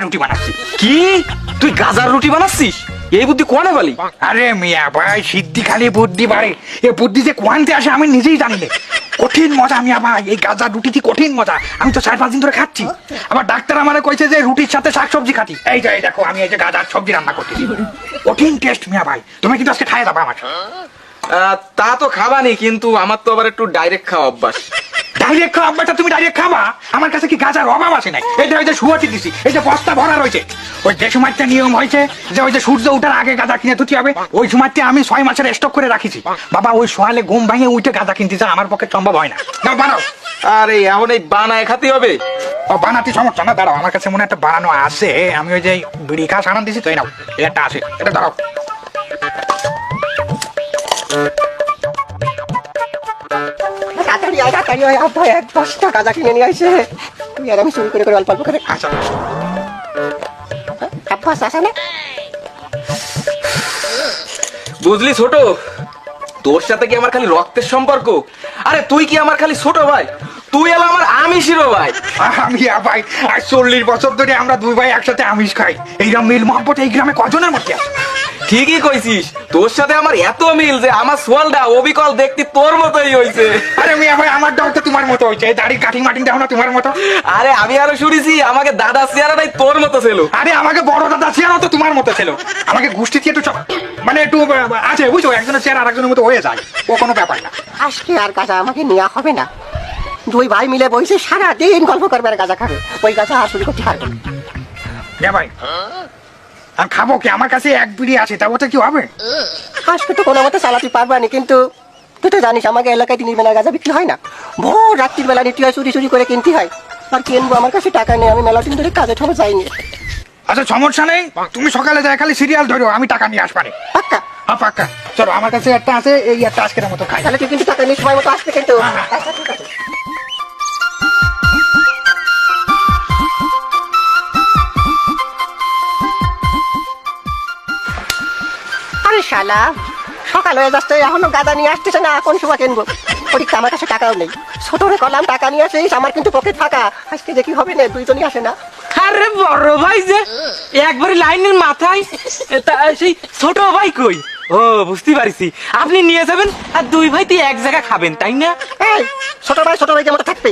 রুটি বানাচ্ছি। কি তুই গাজার রুটি বানাচ্ছিস? এই বুদ্ধি কোনে বলি? আরে মিয়া ভাই, সিদ্ধি খালি বুদ্ধি বাড়ে, এ বুদ্ধি যে কোয়ান্তে আসে আমি নিজেই জানি না। কঠিন মজা মিয়া ভাই, এই গাজার রুটি কঠিন মজা। আমি তো 4-5 দিন ধরে খাচ্ছি। আবার ডাক্তার আমারে কইছে যে রুটির সাথে শাকসবজি খাতি। এই যে দেখো আমি এই যে গাজার সবজি রান্না করছি, কঠিন টেস্ট মিয়া ভাই। তুমি কিন্তু আজকে খাইয়ে যাবা আমার। তা তো খাবানি, কিন্তু আমার তো আবার একটু ডাইরেক্ট খাওয়া অভ্যাস। ডাইরেক্ট খাওয়া অভ্যাসটা তুমি ডাইরেক্ট খাবা? আমার কাছে কি গাজার অভাব আছে নাই? এই যে ওই যে শুয়াটি দিছি, এই যে বস্তা ভরা রয়েছে। ওই যে সময়টা নিয়ম হয়েছে যে ওই যে সূর্য উঠার আগে গাঁজা কিনে তুই হবে, ওই সময়টা আমি 6 মাসের স্টক করে রাখিছি। বাবা ওই সোয়ালে ঘুম ভাঙে উঠে গাঁজা কিনতে যা আমার পক্ষে সম্ভব হয় না। দাও বানাও। আরে এখন এই বানায় খাতে হবে? ও বানাতে সমস্যা না, দাঁড়াও আমার কাছে মনে একটা বানানো আছে। আমি ওই যে বিড়ি খাস আনান দিছি তো, এই নাও এই একটা আছে, এটা দাঁড়াও। গাঁজা কিনে নিয়ে আসে, তুই আর আমি চুরি করে করে অল্প অল্প করে আচ্ছা অভ্যাস আছে না? বুঝলি ছোট, তোর সাথে কি আমার খালি রক্তের সম্পর্ক? আরে তুই কি আমার খালি ছোট ভাই? তুই এলো আমার আমিষেরও ভাই। আমি ভাই আর 40 বছর ধরে আমরা দুই ভাই একসাথে আমিষ খাই। এইরকম মিল মহব্বত এই গ্রামে কজনের মধ্যে আছে? ঠিকই কইছিস, তোর সাথে আমার এত মিল যে আমার সোয়ালটা অবিকল দেখতে তোর মতোই হইছে। আরে মিয়া ভাই আমার ডাল তো তোমার মতো হয়েছে, দাড়ির কাটিং মাটিং দেখো না তোমার মতো। আরে আমি আরো শুনেছি আমাকে দাদা চেহারাটাই তোর মতো ছিল। আরে আমাকে বড় দাদা চেয়ারও তো তোমার মতো ছিল। আমাকে গোষ্ঠী দিয়ে একটু মানে একটু আছে বুঝছো, একজনের চেয়ার আরেকজনের মতো হয়ে যায়, ও কোনো ব্যাপার না। আজকে আর গাঁজা আমাকে নেওয়া হবে না। দুই ভাই মিলে বসে সারাদিন গল্প করবে আর গাঁজা খাবে, ওই গাঁজা আর চুরি করতে পারবে না। মিয়া ভাই আমি খাবো কি? আমার কাছে এক বিড়ি আছে, তা ওটা কি হবে? আজকে তো কোনো মতে চালাতে পারবা না, কিন্তু তুই তো জানিস আমাকে এলাকায় দিনের বেলা গাঁজা বিক্রি হয় না, ভোর রাত্রির বেলা নিতে হয়, চুরি চুরি করে কিনতে হয়। আর কিনবো, আমার কাছে টাকা নেই, আমি মেলা দিন ধরে কাজে ঠোলো যাইনি। আচ্ছা সমস্যা নেই, তুমি সকালে যাই খালি সিরিয়াল ধরো, আমি টাকা নিয়ে আসবারে। পাক্কা? হ্যাঁ পাক্কা। চলো আমার কাছে একটা আছে, এই একটা আজকের মতো খাই। তাহলে তুই কিন্তু টাকা নিয়ে সময় মতো আসবে কিন্তু। আচ্ছা ঠিক আছে। আরে শালা, সকাল হয়ে যাচ্ছে এখনো গাঁজা নিয়ে আসতেছে না, কোন সময় কিনবো? ওদিকে আমার কাছে টাকাও নেই। ছোটরে কলাম টাকা নিয়ে আসিস, আমার কিন্তু পকেট ফাঁকা। আজকে যে কি হবে না, দুইজনই আসে না। আরে বড় ভাই যে একবারে লাইনের মাথায়, সেই ছোট ভাই কই? ও বুঝতে পারছি, আপনি নিয়ে যাবেন আর দুই ভাই তুই এক জায়গায় খাবেন, তাই না? এই ছোট ভাইকে মতো থাকবে,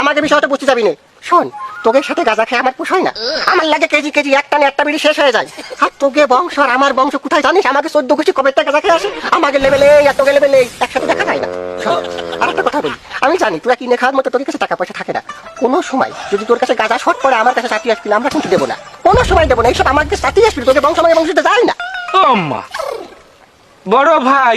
আমাকে বিষয়টা বুঝতে যাবি না। শোন, তোদের সাথে গাঁজা খেয়ে আমার পোষায় না। আমার লাগে কেজি কেজি একটা না একটা বিড়ি শেষ হয়ে যায়। আর তোকে বংশ আর আমার বংশ কোথায় জানিস? আমাকে 14 গোষ্ঠী কবে একটা গাঁজা খেয়ে আসে, আমাকে লেভেলে এত লেভেলে একসাথে দেখা যায় না। শোন, আর একটা কথা বলি, আমি জানি তোরা কিনে খাওয়ার মতো তোর কাছে টাকা পয়সা থাকে না। কোনো সময় যদি তোর কাছে গাঁজা শর্ট পড়ে আমার কাছে চাকরি আসবি না, আমরা কিন্তু দেবো না, কোনো সময় দেবো না। এইসব আমার কাছে চাকরি আসবি, তোকে বংশ আমাকে বংশতে যায় না। ও মা, বড় ভাই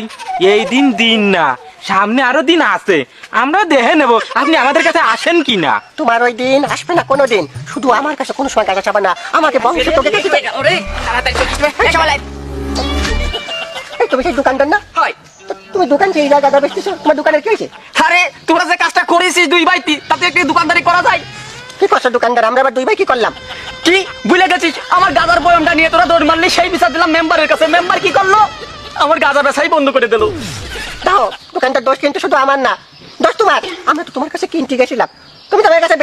এই দিন দিন না, সামনে আরো দিন আছে, আমরা দেখে নেব আপনি আমাদের কাছে আসেন কি না। তোমার ওই দিন আসবে না কোনো দিন, শুধু আমার কাছে কোনো সময় গাঁজা চাবা না, আমাকে বংশ তোকে তুমি সেই দোকানদার না? তুমি দোকান সেই জায়গা গাঁজা বেচতেছো, তোমার দোকানের কি হয়েছে? আরে তোমরা যে কাজটা করেছিস দুই ভাই, তাতে একটি দোকানদারি করা যায়। কি করছো দোকানদার? আমরা আবার দুই ভাই কি করলাম? কি ভুলে গেছিস? আমার গাজার বয়মটা নিয়ে তোরা দৌড় মারলি, সেই বিচার দিলাম মেম্বারের কাছে। মেম্বার কি করলো? আমার গাজা বেচাই বন্ধ করে দিল। দাও, দোকানটার দোষ কিন্তু শুধু আমার না, দোষ তোমার। আমরা তো তোমার কাছে কিনতে গেছিলাম, তুমি তো আমার কাছে